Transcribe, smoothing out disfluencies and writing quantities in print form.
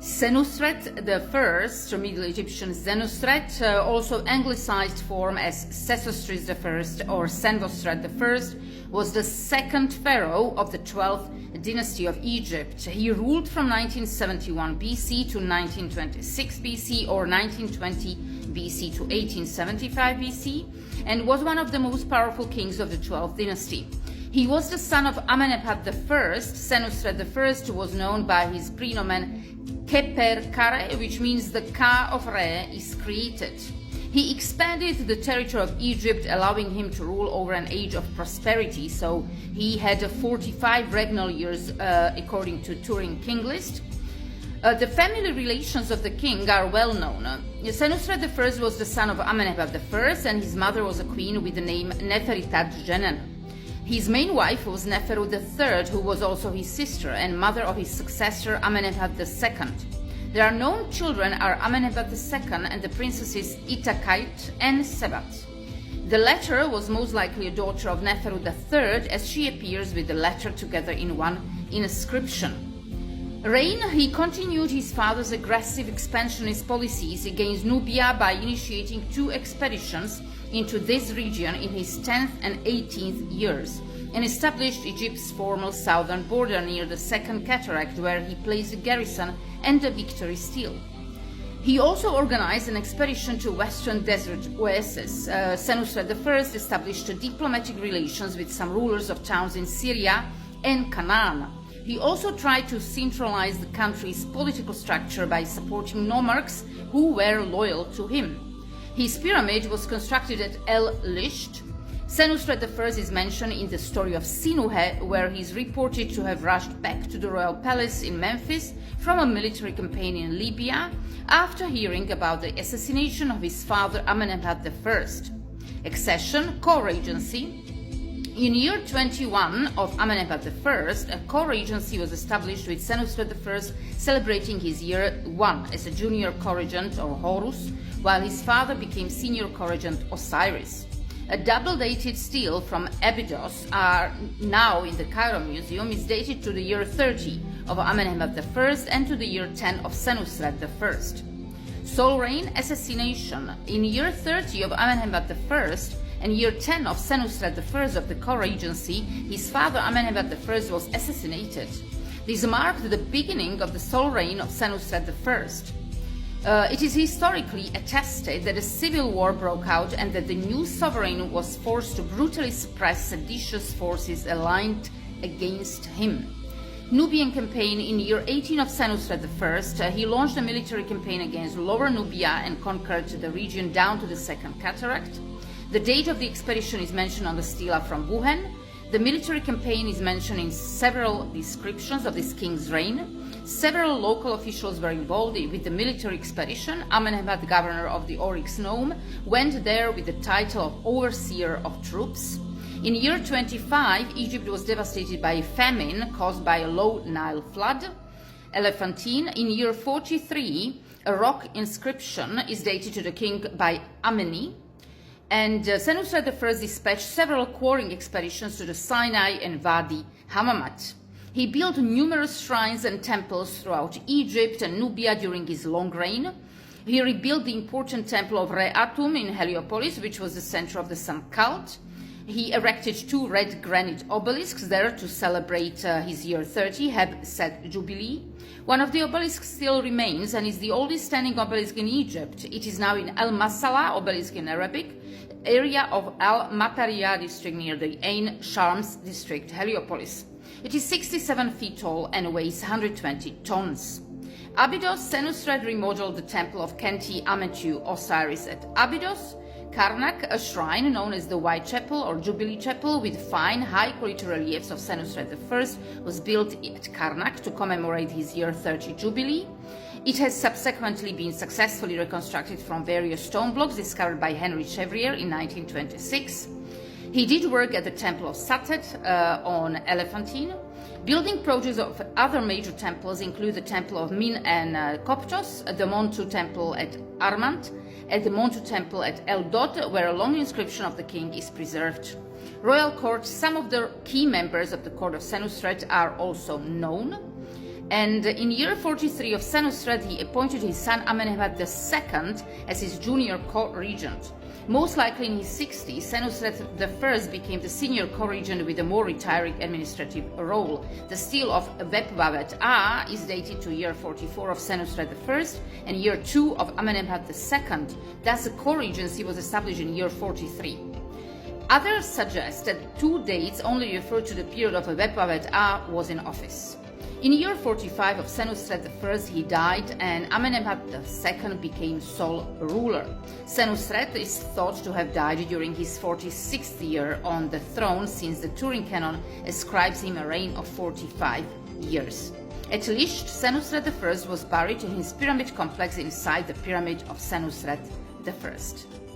Senusret I, Middle Egyptian Senusret, also anglicized form as Sesostris I or Senvostret I, was the second pharaoh of the 12th dynasty of Egypt. He ruled from 1971 BC to 1926 BC or 1920 BC to 1875 BC and was one of the most powerful kings of the 12th dynasty. He was the son of Amenemhat I. Senusret I was known by his prenomen Keper Kare, which means the Ka of Re is created. He expanded the territory of Egypt, allowing him to rule over an age of prosperity. So he had 45 regnal years according to Turin King List. The family relations of the king are well known. Senusret I was the son of Amenemhat I, and his mother was a queen with the name Neferitat Jenen. His main wife was Neferu III, who was also his sister and mother of his successor Amenemhat II. Their known children are Amenemhat II and the princesses Itakait and Sebat. The latter was most likely a daughter of Neferu III, as she appears with the latter together in one inscription. Reign, he continued his father's aggressive expansionist policies against Nubia by initiating 2 expeditions into this region in his 10th and 18th years, and established Egypt's formal southern border near the Second Cataract, where he placed a garrison and a victory seal. He also organized an expedition to Western Desert Oasis. Senusret I established diplomatic relations with some rulers of towns in Syria and Canaan. He also tried to centralize the country's political structure by supporting nomarchs who were loyal to him. His pyramid was constructed at El Lisht. Senusret I is mentioned in the story of Sinuhe, where he is reported to have rushed back to the royal palace in Memphis from a military campaign in Libya after hearing about the assassination of his father Amenemhat I. Accession, co-regency. In year 21 of Amenemhat I, a co-regency was established with Senusret I celebrating his year 1 as a junior co-regent or Horus, while his father became senior co-regent Osiris. A double-dated stele from Abydos, now in the Cairo Museum, is dated to the year 30 of Amenemhat I and to the year 10 of Senusret I. Sole reign, assassination. In year 30 of Amenemhat I and year 10 of Senusret I of the co-regency, his father Amenemhat I was assassinated. This marked the beginning of the sole reign of Senusret I. It is historically attested that a civil war broke out and that the new sovereign was forced to brutally suppress seditious forces aligned against him. Nubian campaign. In year 18 of Senusret I, he launched a military campaign against Lower Nubia and conquered the region down to the Second Cataract. The date of the expedition is mentioned on the stela from Wuhan. The military campaign is mentioned in several descriptions of this king's reign. Several local officials were involved with the military expedition. Amenemhat, governor of the Oryx Nome, went there with the title of overseer of troops. In year 25, Egypt was devastated by a famine caused by a low Nile flood. Elephantine. In year 43, a rock inscription is dated to the king by Ameni. And Senusret I dispatched several quarrying expeditions to the Sinai and Wadi Hammamat. He built numerous shrines and temples throughout Egypt and Nubia during his long reign. He rebuilt the important temple of Re-Atum in Heliopolis, which was the center of the Sun cult. He erected 2 red granite obelisks there to celebrate his year 30 Heb-Set Jubilee. One of the obelisks still remains and is the oldest standing obelisk in Egypt. It is now in El-Masala, obelisk in Arabic, area of Al-Matariya district near the Ain Shams district, Heliopolis. It is 67 feet tall and weighs 120 tons. Abydos. Senusret remodeled the temple of Khenti Amentu Osiris at Abydos. Karnak, a shrine known as the White Chapel or Jubilee Chapel with fine, high-quality reliefs of Senusret I, was built at Karnak to commemorate his year 30 Jubilee. It has subsequently been successfully reconstructed from various stone blocks discovered by Henry Chevrier in 1926. He did work at the Temple of Satet on Elephantine. Building projects of other major temples include the Temple of Min and Koptos, the Montu Temple at Armant, and the Montu Temple at El Dod, where a long inscription of the king is preserved. Royal Court. Some of the key members of the court of Senusret are also known. And in year 43 of Senusret, he appointed his son Amenemhat II as his junior co-regent. Most likely in his 60s, Senusret I became the senior co-regent with a more retiring administrative role. The stele of Webwavet A is dated to year 44 of Senusret I and year 2 of Amenemhat II. Thus, the co-regency was established in year 43. Others suggest that two dates only refer to the period of Webwavet A was in office. In year 45 of Senusret I, he died and Amenemhat II became sole ruler. Senusret is thought to have died during his 46th year on the throne, since the Turin canon ascribes him a reign of 45 years. At Lisht, Senusret I was buried in his pyramid complex inside the pyramid of Senusret I.